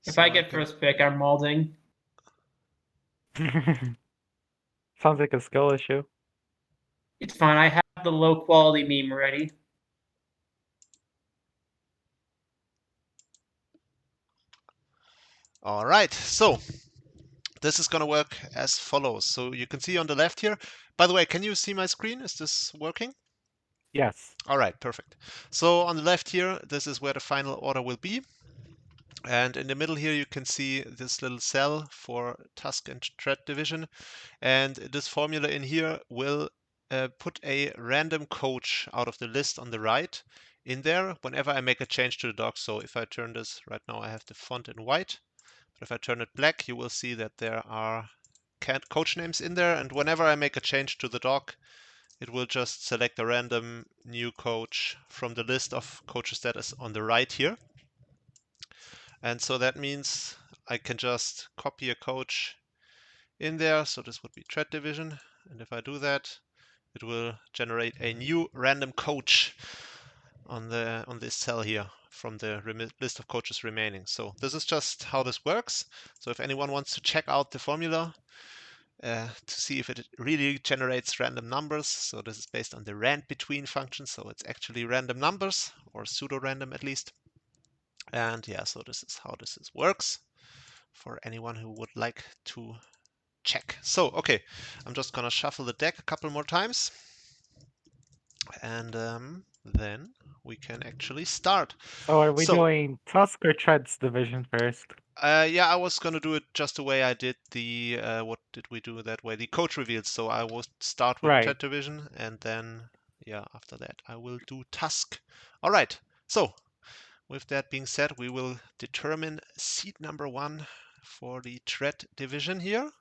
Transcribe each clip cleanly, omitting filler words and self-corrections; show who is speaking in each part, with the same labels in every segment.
Speaker 1: If
Speaker 2: So
Speaker 1: I get first pick, I'm malding.
Speaker 3: Sounds like a skill issue.
Speaker 1: It's fine. I have the low quality meme ready.
Speaker 2: all right, so this is gonna work as follows. So you can see on the left here. By the way, can you see my screen? Is this working?
Speaker 3: Yes.
Speaker 2: All right, perfect. So on the left here, this is where the final order will be. And in the middle here, you can see this little cell for task and threat division. And this formula in here will put a random coach out of the list on the right in there whenever I make a change to the doc. So if I turn this right now, I have the font in white. But if I turn it black, you will see that there are coach names in there. And whenever I make a change to the doc, it will just select a random new coach from the list of coaches that is on the right here. And so that means I can just copy a coach in there. So this would be threat division. And if I do that, it will generate a new random coach on this cell here from the list of coaches remaining. So this is just how this works. So if anyone wants to check out the formula to see if it really generates random numbers, so this is based on the rand between function, so it's actually random numbers or pseudo-random at least. And yeah, so this is how this works for anyone who would like to check. So, okay, I'm just gonna shuffle the deck a couple more times. And then we can actually start.
Speaker 3: So are we
Speaker 2: So,
Speaker 3: doing Tusk or Tread's division first?
Speaker 2: yeah, I was gonna do it just the way I did the, what did we do that way? The coach reveals. So I will start with
Speaker 3: Right.
Speaker 2: Threat Division and then, yeah, after that I will do Tusk. All right, so with that being said, we will determine seed number 1 for the Threat Division here.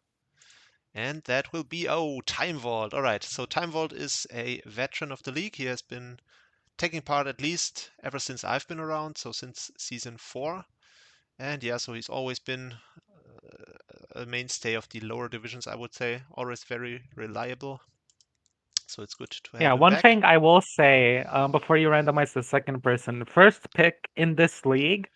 Speaker 2: And that will be, oh, Time Vault. All right, so Time Vault is a veteran of the league. He has been taking part at least ever since I've been around, so since season 4. And yeah, so he's always been a mainstay of the lower divisions, I would say. Always very reliable. So it's good to
Speaker 3: Yeah,
Speaker 2: have him
Speaker 3: one
Speaker 2: back.
Speaker 3: thing I will say before you randomize the second person, first pick in this league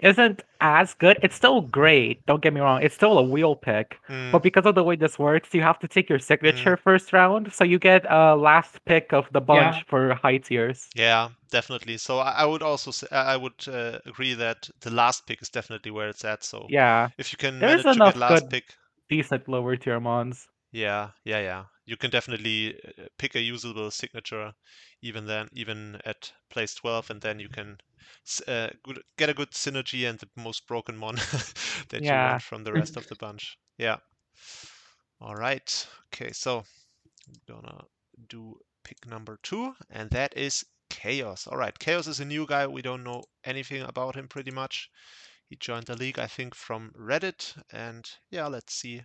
Speaker 3: isn't as good. It's still great, don't get me wrong. It's still a wheel pick.
Speaker 2: Mm,
Speaker 3: But because of the way this works, you have to take your
Speaker 2: mm.
Speaker 3: signature first round. So you get last pick of the
Speaker 1: Yeah.
Speaker 3: bunch for high tiers.
Speaker 2: Yeah, definitely. So I would also say, I would agree that the last pick is definitely where it's at. So
Speaker 3: Yeah.
Speaker 2: if you can
Speaker 3: There's
Speaker 2: manage to get
Speaker 3: enough
Speaker 2: last
Speaker 3: good,
Speaker 2: pick,
Speaker 3: decent lower tier mons.
Speaker 2: yeah. You can definitely pick a usable signature even then, even at place 12, and then you can get a good synergy and the most broken mon that you want
Speaker 3: Yeah.
Speaker 2: from the rest of the bunch. Yeah. All right. Okay, so I'm gonna do pick number 2, and that is Chaos. All right, Chaos is a new guy. We don't know anything about him pretty much. He joined the league, I think, from Reddit, and yeah, let's see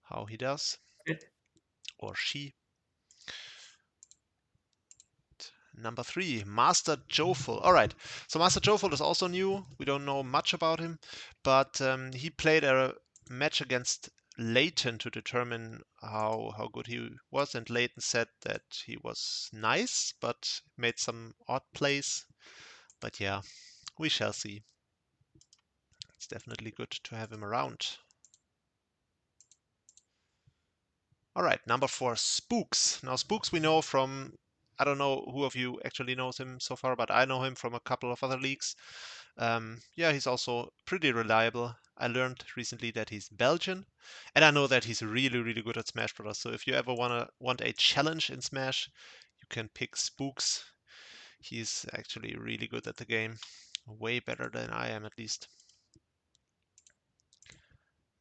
Speaker 2: how he does, or she. Number 3, Master Joful. All right, so Master Joful is also new. We don't know much about him, but he played a match against Leighton to determine how good he was, and Leighton said that he was nice, but made some odd plays. But yeah, we shall see. It's definitely good to have him around. All right, number 4, Spooks. Now, Spooks we know from, I don't know who of you actually knows him so far, but I know him from a couple of other leagues. Yeah, he's also pretty reliable. I learned recently that he's Belgian, and I know that he's really good at Smash Bros. So if you ever want a challenge in Smash, you can pick Spooks. He's actually really good at the game, way better than I am at least.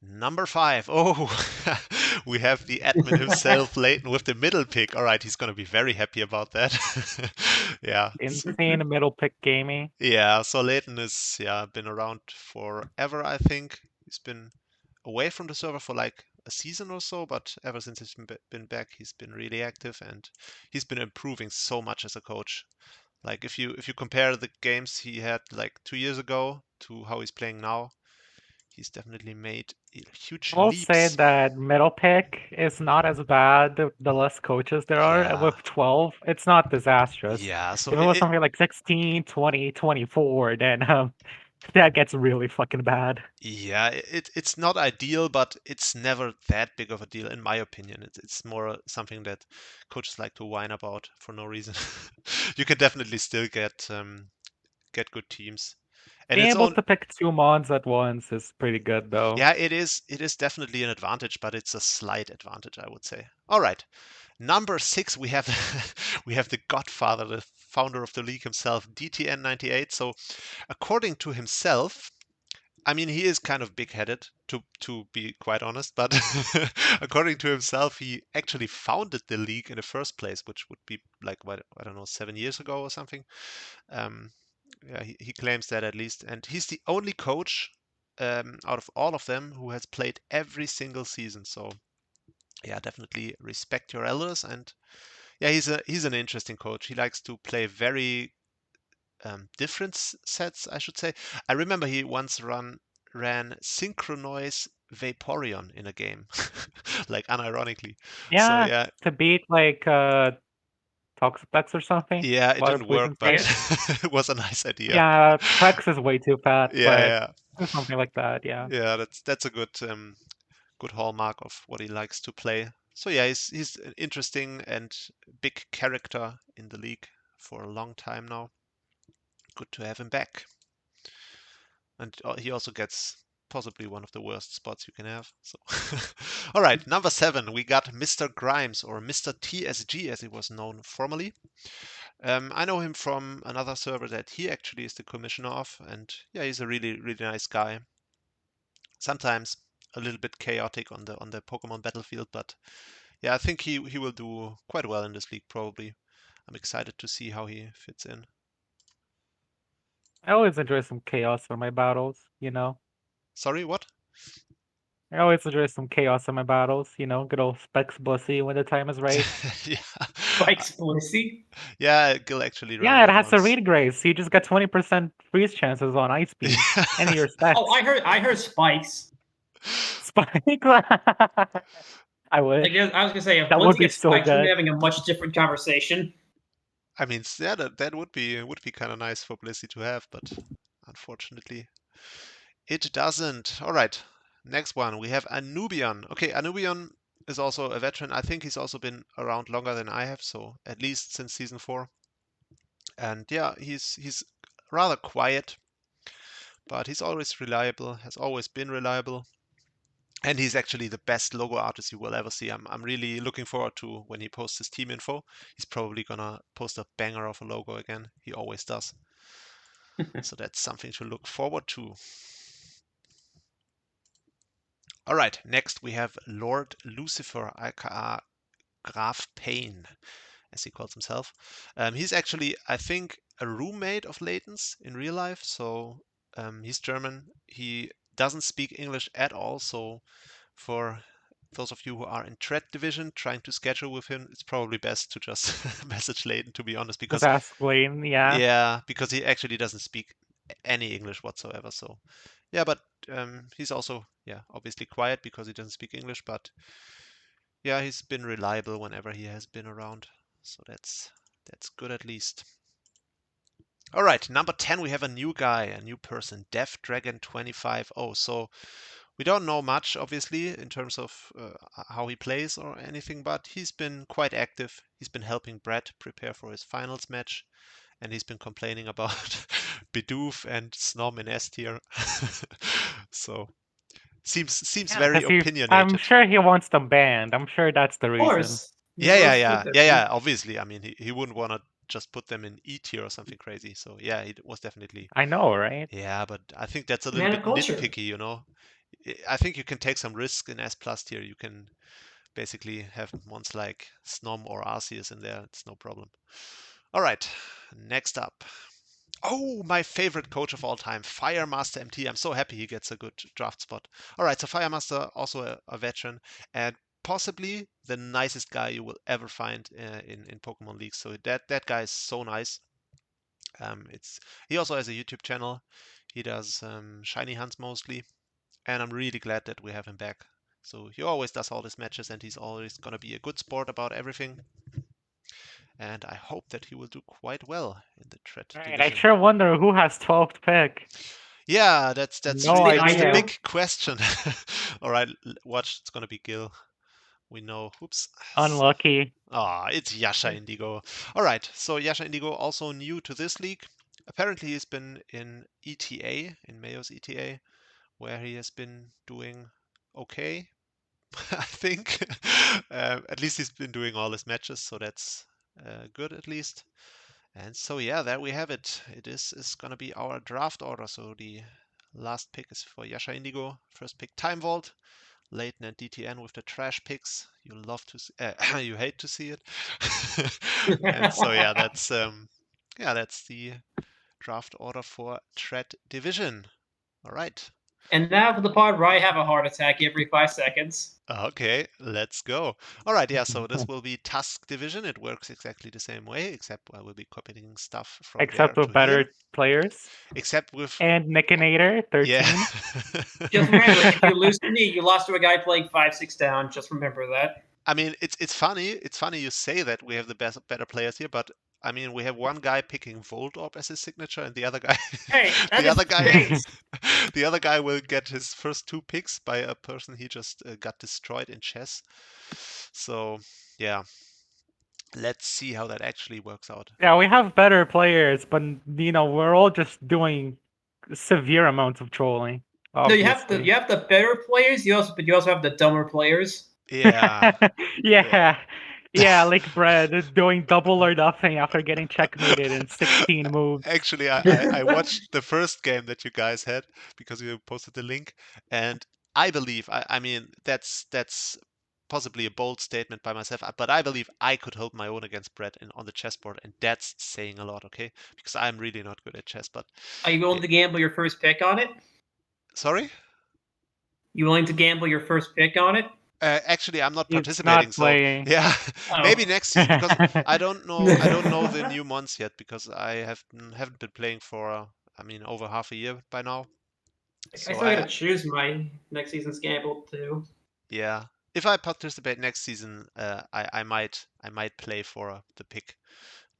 Speaker 2: Number 5. Oh, we have the admin himself, Leighton, with the middle pick. All right, he's going to be very happy about that. Yeah.
Speaker 3: Insane middle pick gaming.
Speaker 2: Yeah, so Leighton is, yeah, been around forever, I think. He's been away from the server for like a season or so, but ever since he's been back, he's been really active and he's been improving so much as a coach. Like if you compare the games he had like 2 years ago to how he's playing now, he's definitely made huge
Speaker 3: I will say
Speaker 2: leaps.
Speaker 3: that middle pick is not as bad the less coaches there are. And
Speaker 2: Yeah,
Speaker 3: with 12, it's not disastrous.
Speaker 2: yeah. So
Speaker 3: If it was something like 16, 20, 24, then That gets really fucking bad.
Speaker 2: Yeah, it's not ideal, but it's never that big of a deal, in my opinion. It's more something that coaches like to whine about for no reason. You can definitely still get good teams, and
Speaker 3: Being
Speaker 2: it's
Speaker 3: able
Speaker 2: on.
Speaker 3: to pick 2 mons at once is pretty good, though.
Speaker 2: Yeah, it is. It is definitely an advantage, but it's a slight advantage, I would say. All right, number 6, we have we have the Godfather, the founder of the league himself, DTN98. So, according to himself, I mean, he is kind of big-headed, to be quite honest, but according to himself, he actually founded the league in the first place, which would be like, what, I don't know, 7 years ago or something. Yeah, he claims that at least, and he's the only coach out of all of them who has played every single season. So yeah, definitely respect your elders, and yeah, he's an interesting coach. He likes to play very different sets, I should say. I remember he once ran Synchronoise Vaporeon in a game, like unironically. So
Speaker 3: Yeah,
Speaker 2: yeah,
Speaker 3: to beat, like, Toxapex or something?
Speaker 2: yeah, it
Speaker 3: Water
Speaker 2: didn't work,
Speaker 3: poison
Speaker 2: but
Speaker 3: type?
Speaker 2: it was a nice idea.
Speaker 3: Yeah, Prex is way too fat,
Speaker 2: Yeah,
Speaker 3: but
Speaker 2: yeah,
Speaker 3: do something like that, yeah.
Speaker 2: yeah. That's a good hallmark of what he likes to play. So yeah, he's an interesting and big character in the league for a long time now. Good to have him back. And he also gets possibly one of the worst spots you can have. So, all right, number 7, we got Mr. Grimes, or Mr. TSG as he was known formerly. I know him from another server that he actually is the commissioner of, and yeah, he's a really really nice guy. Sometimes a little bit chaotic on the Pokemon battlefield, but yeah, I think he will do quite well in this league probably. I'm excited to see how he fits in.
Speaker 3: I always enjoy some chaos for my battles, you know?
Speaker 2: Sorry, what?
Speaker 3: I always enjoy some chaos in my battles, you know? Good old Specs Bussy when the time is right.
Speaker 2: Yeah.
Speaker 1: Spike's Blissey.
Speaker 2: Yeah, Gil actually ran
Speaker 3: Yeah, it
Speaker 2: that
Speaker 3: has a
Speaker 2: once.
Speaker 3: read grace, so you just get 20% freeze chances on Ice Beam. And your Specs.
Speaker 1: Oh, I heard Spikes.
Speaker 3: Spike. I wish.
Speaker 1: I was gonna say, if
Speaker 3: That would
Speaker 1: Blissey
Speaker 3: be
Speaker 1: gets
Speaker 3: so
Speaker 1: Spikes, we'll be
Speaker 3: good.
Speaker 1: having a much different conversation.
Speaker 2: I mean, yeah, that would be kind of nice for Blissey to have, but unfortunately, it doesn't. All right, next one we have Anubian. Okay, Anubian is also a veteran. I think he's also been around longer than I have, so at least since season 4. And yeah, he's rather quiet, but he's always reliable. Has always been reliable. And he's actually the best logo artist you will ever see. I'm really looking forward to when he posts his team info. He's probably gonna post a banger of a logo again. He always does. So that's something to look forward to. All right, next we have Lord Lucifer, aka Graf Payne, as he calls himself. He's actually, I think, a roommate of Leighton's in real life. So he's German. He doesn't speak English at all. So for those of you who are in Threat Division trying to schedule with him, it's probably best to just message Leighton, to be honest,
Speaker 3: Just
Speaker 2: because
Speaker 3: ask Blaine, yeah.
Speaker 2: yeah, because he actually doesn't speak any English whatsoever. So yeah, but he's also, yeah, obviously quiet because he doesn't speak English, but yeah, he's been reliable whenever he has been around. So that's good at least. All right, number 10, we have a new guy, a new person, Death Dragon 25. Oh, so we don't know much, obviously, in terms of how he plays or anything, but he's been quite active. He's been helping Brett prepare for his finals match, and he's been complaining about Bidoof and Snom in S tier. So seems
Speaker 3: Yeah,
Speaker 2: very
Speaker 3: because I'm
Speaker 2: opinionated.
Speaker 3: sure he wants them banned. I'm sure that's the
Speaker 1: Of
Speaker 3: reason.
Speaker 1: course.
Speaker 2: Yeah, yeah,
Speaker 1: Most
Speaker 2: yeah, yeah,
Speaker 1: definitely.
Speaker 2: yeah. Obviously, I mean, he wouldn't want to just put them in E tier or something crazy. So yeah, he was definitely.
Speaker 3: I know, right?
Speaker 2: Yeah, but I think that's a little
Speaker 1: Man of
Speaker 2: bit
Speaker 1: culture.
Speaker 2: nitpicky, you know. I think you can take some risk in S plus tier. You can basically have ones like Snom or Arceus in there. It's no problem. All right, next up. Oh, my favorite coach of all time, Firemaster MT. I'm so happy he gets a good draft spot. All right, so Firemaster, also a veteran, and possibly the nicest guy you will ever find in Pokemon League. So that guy is so nice. He also has a YouTube channel. He does shiny hunts mostly, and I'm really glad that we have him back. So he always does all his matches, and he's always gonna be a good sport about everything. And I hope that he will do quite well in the Threat
Speaker 3: Alright, I
Speaker 2: division.
Speaker 3: sure wonder who has 12th pick.
Speaker 2: Yeah, that's
Speaker 3: No
Speaker 2: really that's the
Speaker 3: idea.
Speaker 2: big question. All right, watch. It's gonna be Gil. We know. Oops.
Speaker 3: Unlucky.
Speaker 2: Ah, it's Yasha Indigo. All right, so Yasha Indigo also new to this league. Apparently, he's been in ETA, in Mayo's ETA, where he has been doing okay, I think. At least he's been doing all his matches, so that's good at least. And so yeah, there we have it. Is gonna be our draft order. So the last pick is for Yasha Indigo. First pick Time Vault. Leighton and DTN with the trash picks. You love to see, you hate to see it. And so yeah, that's the draft order for Tread Division. All right.
Speaker 1: And now for the part where I have a heart attack every 5 seconds.
Speaker 2: Okay, let's go. All right, yeah, so this will be Task Division. It works exactly the same way, except I will be copying stuff from
Speaker 3: Except
Speaker 2: there
Speaker 3: with
Speaker 2: to
Speaker 3: better
Speaker 2: here.
Speaker 3: players.
Speaker 2: Except with
Speaker 3: And Nickinator, 13.
Speaker 2: yeah.
Speaker 1: Just remember, if you lose to me, you lost to a guy playing 5-6 down. Just remember that.
Speaker 2: I mean, it's funny. It's funny you say that we have the better players here, but I mean, we have one guy picking Voltorb as his signature, and the other guy,
Speaker 1: Hey, that
Speaker 2: the
Speaker 1: is
Speaker 2: other guy,
Speaker 1: face.
Speaker 2: the other guy will get his first 2 picks by a person he just got destroyed in chess. So yeah, let's see how that actually works out.
Speaker 3: Yeah, we have better players, but we're all just doing severe amounts of trolling.
Speaker 1: No, you
Speaker 3: Obviously.
Speaker 1: have the better players. But you also have the dumber players.
Speaker 2: Yeah.
Speaker 3: Yeah, like Brad doing double or nothing after getting checkmated in 16 moves.
Speaker 2: Actually, I watched the first game that you guys had because you posted the link, and I believe I mean that's possibly a bold statement by myself, but I believe I could hold my own against Brett on the chessboard, and that's saying a lot, okay? Because I'm really not good at chess. But
Speaker 1: Are you willing to gamble your first pick on it?
Speaker 2: sorry,
Speaker 1: You willing to gamble your first pick on it?
Speaker 2: actually, I'm not
Speaker 3: He's
Speaker 2: participating.
Speaker 3: not
Speaker 2: So
Speaker 3: playing.
Speaker 2: yeah,
Speaker 1: Oh.
Speaker 2: maybe next season because I don't know the new months yet because I haven't been playing for I mean over half a year by now.
Speaker 1: I
Speaker 2: So
Speaker 1: still gotta choose my next season's gamble too.
Speaker 2: yeah, if I participate next season, I might play for the pick.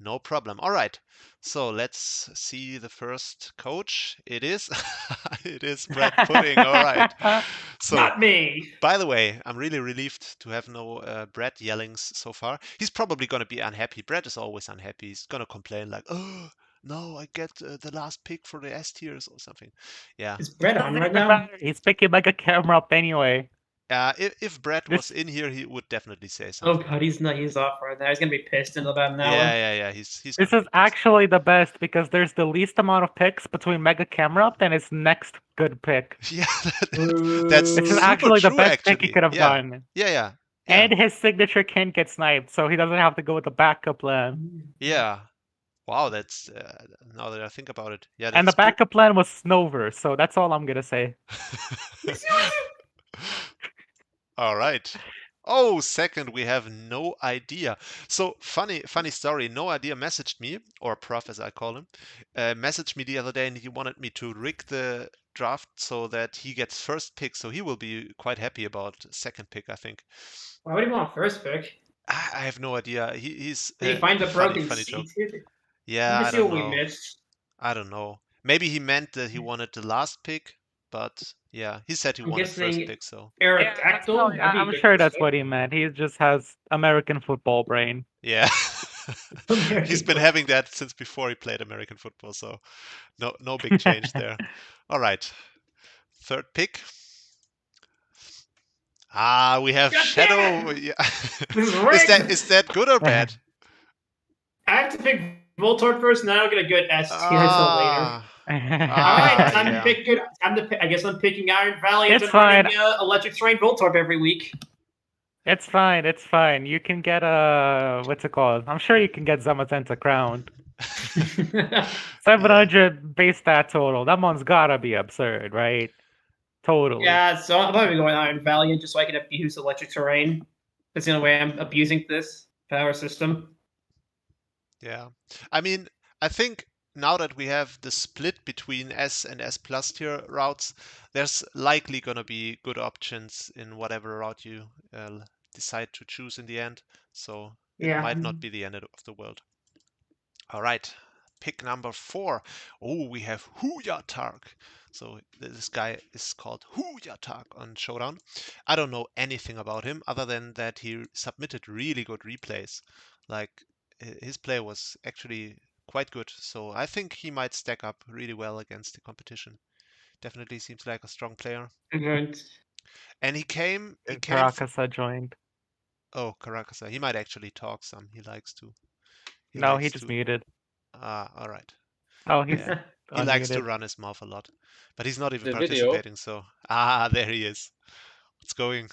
Speaker 2: No problem. All right. So let's see the first coach. It is it is Brad Pudding. All right. So
Speaker 1: Not me.
Speaker 2: by the way, I'm really relieved to have no Brad yellings so far. He's probably going to be unhappy. Brad is always unhappy. He's going to complain like, "Oh, no, I get the last pick for the S tiers or something." Yeah.
Speaker 1: Is Brett on
Speaker 3: Doesn't
Speaker 1: right
Speaker 3: even
Speaker 1: now?
Speaker 3: matter. He's picking like a camera up anyway.
Speaker 2: If Brad was
Speaker 3: This-
Speaker 2: in here, he would definitely say
Speaker 1: Oh
Speaker 2: something.
Speaker 1: god, he's not. He's off right now. He's gonna be pissed in about an hour.
Speaker 2: Yeah. He's
Speaker 3: This
Speaker 2: gonna
Speaker 3: is
Speaker 2: be pissed.
Speaker 3: actually the best because there's the least amount of picks between Mega Camera Up and his next good pick.
Speaker 2: Yeah,
Speaker 1: Ooh.
Speaker 2: that's
Speaker 3: This is
Speaker 2: super
Speaker 3: actually the
Speaker 2: true,
Speaker 3: best pick he
Speaker 2: actually.
Speaker 3: could have
Speaker 2: Yeah.
Speaker 3: done.
Speaker 2: Yeah.
Speaker 3: And his signature can't get sniped, so he doesn't have to go with the backup plan.
Speaker 2: Yeah. Wow, that's now that I think about it. Yeah,
Speaker 3: And the
Speaker 2: that's pretty.
Speaker 3: backup plan was Snover, so that's all I'm gonna say.
Speaker 2: All right. Oh, second, we have no idea. So funny story. No idea messaged me, or Prof as I call him, messaged me the other day, and he wanted me to rig the draft so that he gets first pick. So he will be quite happy about second pick, I think.
Speaker 1: Why would he want first pick?
Speaker 2: I have no idea. He's
Speaker 1: Did he find the broken
Speaker 2: funny joke.
Speaker 1: seat here?
Speaker 2: Yeah,
Speaker 1: Let me
Speaker 2: I
Speaker 1: see
Speaker 2: don't
Speaker 1: what we
Speaker 2: know.
Speaker 1: missed.
Speaker 2: I don't know. Maybe he meant that he wanted the last pick, but yeah, he said he
Speaker 1: I'm
Speaker 2: wanted first
Speaker 1: guessing
Speaker 2: pick. So
Speaker 1: Aerodactyl. That'd be a
Speaker 3: I'm
Speaker 1: good
Speaker 3: sure that's
Speaker 1: pick.
Speaker 3: what he meant. He just has American football brain.
Speaker 2: yeah,
Speaker 1: American
Speaker 2: he's been
Speaker 1: football.
Speaker 2: having that since before he played American football. So no big change there. All right, third pick. Ah, we have
Speaker 1: God
Speaker 2: Shadow.
Speaker 1: damn
Speaker 2: Yeah.
Speaker 1: This is rigged.
Speaker 2: is that good or bad?
Speaker 1: I have to pick Voltorb first, and then I'll get a good S tier until later. All right,
Speaker 2: Ah,
Speaker 1: time
Speaker 2: yeah.
Speaker 1: to pick good. Time to pick. I guess I'm picking Iron Valley
Speaker 3: It's
Speaker 1: and running
Speaker 3: fine.
Speaker 1: Electric Terrain Voltorb every week.
Speaker 3: It's fine, it's fine. You can get what's it called? I'm sure you can get Zamazenta crowned. 700 base stat total. That one's gotta be absurd, right? Totally.
Speaker 1: Yeah, so I'm probably going Iron Valiant just so I can abuse Electric Terrain. That's the only way I'm abusing this power system.
Speaker 2: Yeah. I mean, I think now that we have the split between S and S plus tier routes, there's likely going to be good options in whatever route you decide to choose in the end. So it
Speaker 1: Yeah.
Speaker 2: might not be the end of the world. All right. pick number 4. Oh, we have Huyatark. So this guy is called Huyatark on Showdown. I don't know anything about him other than that he submitted really good replays. Like his play was actually quite good. So I think he might stack up really well against the competition. Definitely seems like a strong player.
Speaker 1: Right.
Speaker 2: And he came.
Speaker 3: Caracasa joined.
Speaker 2: Oh, Caracas. He might actually talk some. He likes to.
Speaker 3: No, he just muted.
Speaker 2: Ah, all right.
Speaker 3: Oh, he's
Speaker 2: Yeah. He likes to
Speaker 3: unmuted.
Speaker 2: run his mouth a lot, but he's not even
Speaker 4: The video.
Speaker 2: participating. So there he is. What's going?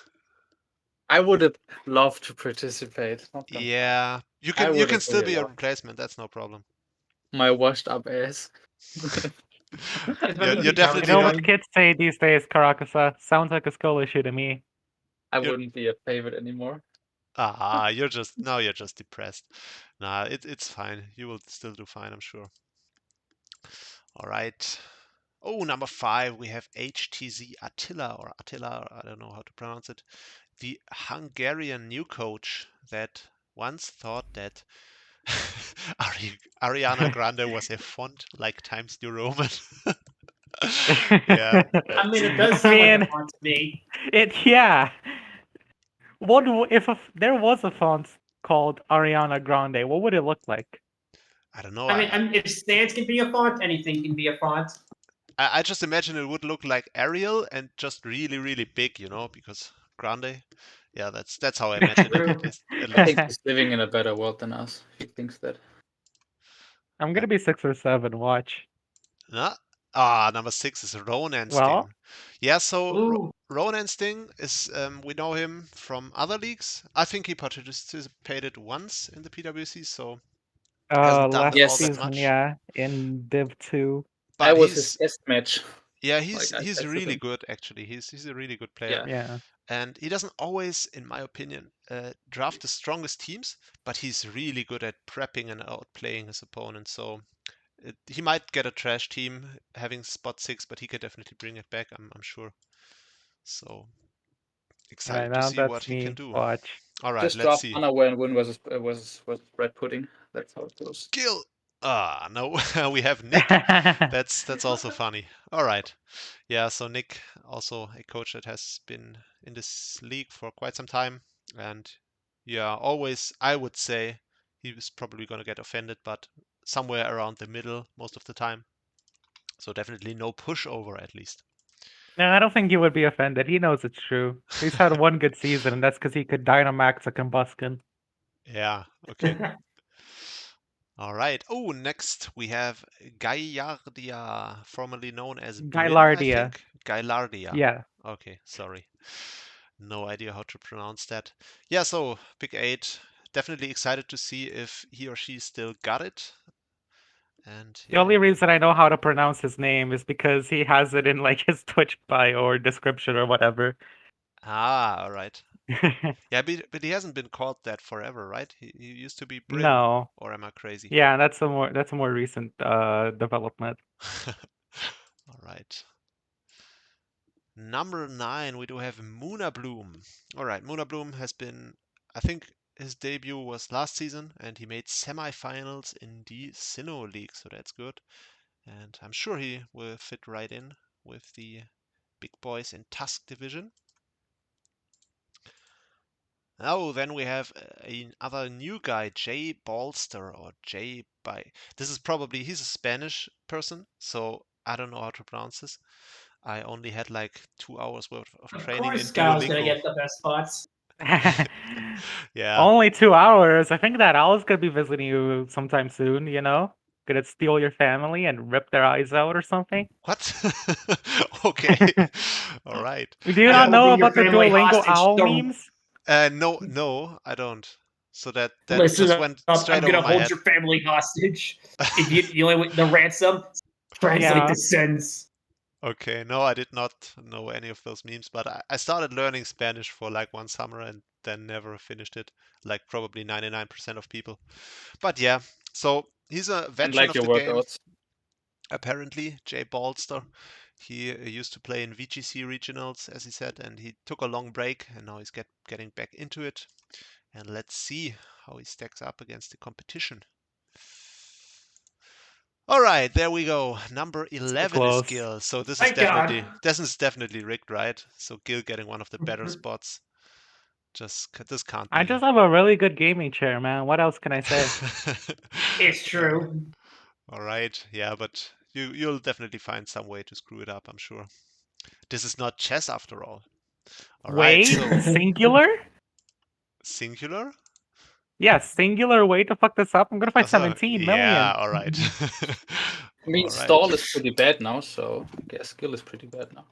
Speaker 4: I would have loved to participate. Not gonna lie.
Speaker 2: Yeah, you
Speaker 4: I
Speaker 2: can
Speaker 4: would've
Speaker 2: still
Speaker 4: really
Speaker 2: be a
Speaker 4: loved.
Speaker 2: replacement. That's no problem.
Speaker 4: My washed up ass.
Speaker 2: You're
Speaker 3: You
Speaker 2: definitely
Speaker 3: know
Speaker 2: not.
Speaker 3: what kids say these days, Caracasa? Sounds like a skull issue to me.
Speaker 4: I
Speaker 2: You're-
Speaker 4: wouldn't be a favorite anymore.
Speaker 2: You're just depressed. Nah, it's fine. You will still do fine, I'm sure. All right. Oh, number 5, we have HTZ Attila, or Attila, I don't know how to pronounce it. The Hungarian new coach that once thought that Ariana Grande was a font like Times New Roman. Yeah.
Speaker 1: I mean, it does sound like a font to me.
Speaker 3: Yeah. If there was a font called Ariana Grande? What would it look like?
Speaker 2: I don't know.
Speaker 1: I mean, if stands can be a font, anything can be a font.
Speaker 2: I just imagine it would look like Arial and just really, really big, because Grande. Yeah, that's how I imagine it at least.
Speaker 4: I think he's living in a better world than us. He thinks that.
Speaker 3: I'm gonna be 6 or 7. Watch.
Speaker 2: Number 6 is Ronan
Speaker 3: Well-
Speaker 2: Sting. Yeah, so
Speaker 1: Ooh.
Speaker 2: Ronan Sting is, we know him from other leagues. I think he participated once in the PWC, so hasn't done
Speaker 3: Last
Speaker 2: all that
Speaker 3: season,
Speaker 2: much.
Speaker 3: yeah, in Div 2.
Speaker 2: But
Speaker 4: That was his test match.
Speaker 2: yeah,
Speaker 4: Like,
Speaker 2: he's
Speaker 4: I tested
Speaker 2: really
Speaker 4: him.
Speaker 2: good actually. He's a really good player.
Speaker 4: Yeah.
Speaker 3: Yeah.
Speaker 2: And he doesn't always, in my opinion, draft the strongest teams, but he's really good at prepping and outplaying his opponent. So he might get a trash team having spot 6, but he could definitely bring it back, I'm sure. So excited
Speaker 3: Right
Speaker 2: to
Speaker 3: now,
Speaker 2: see what
Speaker 3: that's
Speaker 2: he can
Speaker 3: me.
Speaker 2: do.
Speaker 3: Watch.
Speaker 2: All right,
Speaker 4: Just
Speaker 2: let's
Speaker 4: drop
Speaker 2: see.
Speaker 4: unaware and win was bread pudding. That's how it goes.
Speaker 2: Skill. No, we have Nick. That's also funny. All right. Yeah, so Nick, also a coach that has been in this league for quite some time. And yeah, always, I would say he was probably going to get offended, but somewhere around the middle most of the time. So definitely no pushover at least.
Speaker 3: No, I don't think he would be offended. He knows it's true. He's had one good season, and that's because he could Dynamax a Combusken.
Speaker 2: Yeah, okay. All right. Oh, next we have Gaillardia, formerly known as Bryn, I
Speaker 3: Gaillardia.
Speaker 2: think. Gaillardia.
Speaker 3: Yeah.
Speaker 2: Okay, sorry. No idea how to pronounce that. Yeah, so pick 8. Definitely excited to see if he or she still got it. And
Speaker 3: The only reason I know how to pronounce his name is because he has it in like his Twitch bio or description or whatever.
Speaker 2: all right. Yeah, but he hasn't been called that forever, right? He used to be Bryn.
Speaker 3: No.
Speaker 2: Or am I crazy?
Speaker 3: Yeah, that's a more recent development.
Speaker 2: All right. Number 9, we do have Muna Bloom. All right, Muna Bloom has been, I think his debut was last season, and he made semifinals in the Sinnoh League, so that's good. And I'm sure he will fit right in with the big boys in Tusk Division. Now, then we have another new guy, Jay Balster, or Jay by. This is probably, he's a Spanish person, so I don't know how to pronounce this. I only had like 2 hours worth of
Speaker 1: Of
Speaker 2: training in
Speaker 1: course, Kyle's gonna
Speaker 2: Duolingo.
Speaker 1: get the best spots.
Speaker 2: Yeah.
Speaker 3: Only 2 hours. I think that owl's gonna be visiting you sometime soon, you know? Gonna steal your family and rip their eyes out or something.
Speaker 2: What? Okay. All right.
Speaker 3: Do you
Speaker 1: I
Speaker 3: not know
Speaker 1: holding your
Speaker 3: about the
Speaker 1: family
Speaker 3: Duolingo
Speaker 1: hostage.
Speaker 3: owl
Speaker 1: Don't
Speaker 3: memes?
Speaker 2: No, I don't. So that
Speaker 1: listen
Speaker 2: just went
Speaker 1: up.
Speaker 2: straight
Speaker 1: I'm
Speaker 2: over
Speaker 1: gonna
Speaker 2: my
Speaker 1: hold
Speaker 2: head.
Speaker 1: your family hostage. If you the only way, the ransom, translate
Speaker 3: Yeah.
Speaker 1: the sentence.
Speaker 2: Okay, no, I did not know any of those memes, but I started learning Spanish for like one summer and then never finished it, like probably 99% of people. But yeah, so he's a
Speaker 4: And
Speaker 2: veteran
Speaker 4: like
Speaker 2: of
Speaker 4: your
Speaker 2: the game,
Speaker 4: workouts.
Speaker 2: apparently, Jay Balster. He used to play in VGC regionals, as he said, and he took a long break, and now he's getting back into it. And let's see how he stacks up against the competition. All right, there we go. Number 11 is
Speaker 3: close.
Speaker 2: Gil. So this
Speaker 1: Thank
Speaker 2: is definitely rigged, right? So Gil getting one of the better
Speaker 1: Mhm.
Speaker 2: spots. This can't
Speaker 3: I
Speaker 2: be.
Speaker 3: just have a really good gaming chair, man. What else can I say?
Speaker 1: It's true.
Speaker 2: All right, yeah, but you'll definitely find some way to screw it up, I'm sure. This is not chess after all. All right,
Speaker 3: Wait,
Speaker 2: so
Speaker 3: singular?
Speaker 2: singular?
Speaker 3: Yeah, singular way to fuck this up. I'm gonna find
Speaker 2: So,
Speaker 3: 17
Speaker 2: yeah,
Speaker 3: million.
Speaker 2: all right.
Speaker 4: I mean,
Speaker 2: All right.
Speaker 4: stall is pretty bad now, so I guess skill is pretty bad now.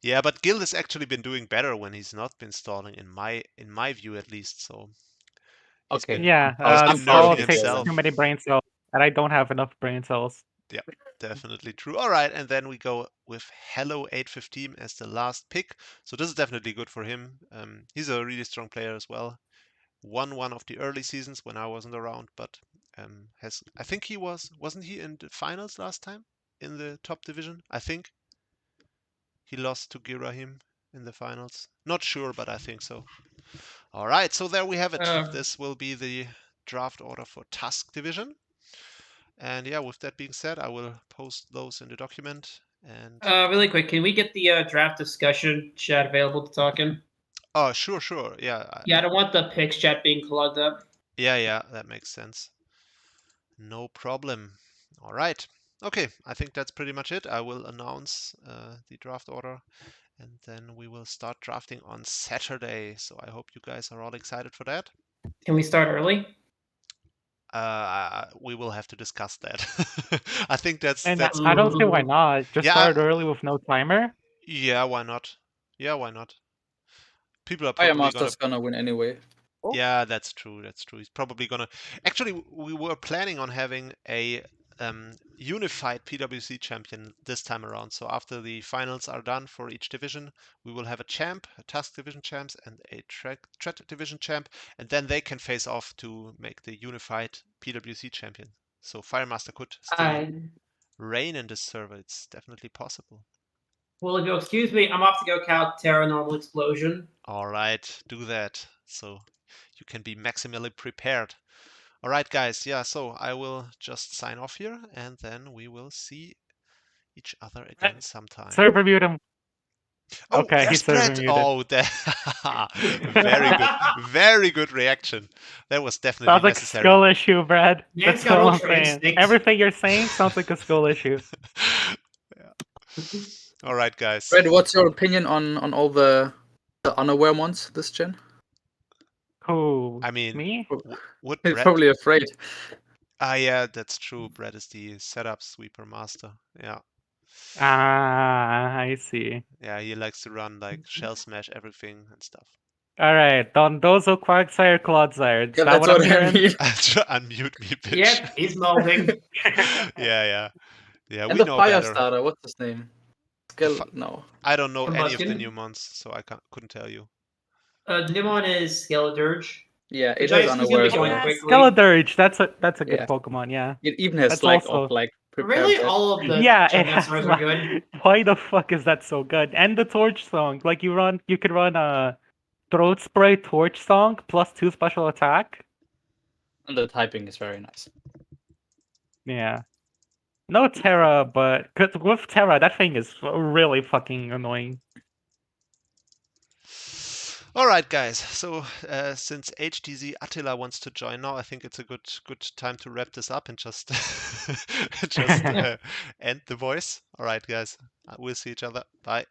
Speaker 2: Yeah, but Gil has actually been doing better when he's not been stalling, in my view at least. So he's
Speaker 4: Okay.
Speaker 2: been
Speaker 3: Yeah,
Speaker 2: he's been
Speaker 3: stall
Speaker 2: nerfing
Speaker 3: takes
Speaker 2: himself.
Speaker 3: too many brain cells, and I don't have enough brain cells.
Speaker 2: Yeah, definitely true. All right, and then we go with Hello 815 as the last pick. So this is definitely good for him. He's a really strong player as well. Won one of the early seasons when I wasn't around, but I think wasn't he in the finals last time in the top division? I think he lost to Girahim in the finals. Not sure, but I think so. All right, so there we have it. This will be the draft order for Tusk division. And yeah, with that being said, I will post those in the document. And
Speaker 1: Really quick, can we get the draft discussion chat available to talk in?
Speaker 2: oh, sure, yeah,
Speaker 1: Yeah, I don't want the picks chat being clogged up.
Speaker 2: yeah, that makes sense. No problem. All right. Okay, I think that's pretty much it. I will announce the draft order, and then we will start drafting on Saturday. So I hope you guys are all excited for that.
Speaker 1: Can we start early?
Speaker 2: We will have to discuss that. I think that's
Speaker 3: And I don't see why not. Just
Speaker 2: Yeah.
Speaker 3: start early with no timer.
Speaker 2: Yeah, why not? Yeah, why not? People are
Speaker 4: Fire
Speaker 2: probably
Speaker 4: Master's gonna win anyway.
Speaker 2: Yeah, that's true. That's true. He's probably gonna. Actually, we were planning on having a unified PWC champion this time around. So after the finals are done for each division, we will have a champ, a Tusk division champs, and a Tret division champ, and then they can face off to make the unified PWC champion. So Firemaster could still reign in this server. It's definitely possible.
Speaker 1: Well, if you'll excuse me, I'm off to go count Terra Normal Explosion.
Speaker 2: All right, do that. So you can be maximally prepared. All right, guys. Yeah, so I will just sign off here, and then we will see each other again sometime.
Speaker 3: Server mute him.
Speaker 2: Oh,
Speaker 3: Okay, he's server
Speaker 2: airspread.
Speaker 3: muted.
Speaker 2: Oh, very good. Very good reaction. That was definitely
Speaker 3: Sounds like a
Speaker 2: necessary.
Speaker 3: skill issue, Brad.
Speaker 1: Yeah,
Speaker 3: That's
Speaker 1: it's got
Speaker 3: all I'm
Speaker 1: ultra
Speaker 3: saying.
Speaker 1: instinct.
Speaker 3: Everything you're saying sounds like a skill issue.
Speaker 2: Yeah. All right, guys.
Speaker 4: Fred, what's your opinion on all the unaware ones this gen?
Speaker 3: Who?
Speaker 2: I mean,
Speaker 3: me?
Speaker 2: would
Speaker 4: He's
Speaker 2: Brett?
Speaker 4: probably afraid.
Speaker 2: Yeah, that's true. Brett is the setup sweeper master. Yeah.
Speaker 3: Ah, I see.
Speaker 2: Yeah, he likes to run like shell smash everything and stuff.
Speaker 3: All right, Dondozo, Quagsire, Clodsire. Is
Speaker 4: Yeah,
Speaker 3: that
Speaker 4: that's
Speaker 3: what I'm
Speaker 4: what I
Speaker 3: hearing?
Speaker 4: mean.
Speaker 2: Unmute me, bitch.
Speaker 1: Yep, he's molding.
Speaker 2: Yeah.
Speaker 4: And
Speaker 2: We
Speaker 4: the
Speaker 2: know
Speaker 4: fire
Speaker 2: better.
Speaker 4: starter, what's his name? No.
Speaker 2: I don't know any of the
Speaker 1: Combustion?
Speaker 2: new mons, so I couldn't tell you.
Speaker 1: The new one is Skeledirge.
Speaker 4: Yeah, it
Speaker 1: Which
Speaker 4: has
Speaker 1: I assume
Speaker 4: unaware
Speaker 1: is
Speaker 4: as
Speaker 1: going
Speaker 4: well.
Speaker 1: quickly.
Speaker 3: Skeledirge. That's a good
Speaker 4: Yeah.
Speaker 3: Pokemon. Yeah.
Speaker 4: It even has
Speaker 3: That's
Speaker 4: like
Speaker 3: also-
Speaker 4: prepare
Speaker 1: Really,
Speaker 4: that.
Speaker 1: all of the
Speaker 3: Yeah, it
Speaker 1: champion
Speaker 3: has,
Speaker 1: stars are good.
Speaker 3: Why the fuck is that so good? And the Torch Song. Like you could run a Throat Spray Torch Song +2 special attack.
Speaker 4: And the typing is very nice.
Speaker 3: Yeah. No Terra, but with Terra, that thing is really fucking annoying.
Speaker 2: All right, guys. So since HTZ Attila wants to join now, I think it's a good time to wrap this up and just end the voice. All right, guys. We'll see each other. Bye.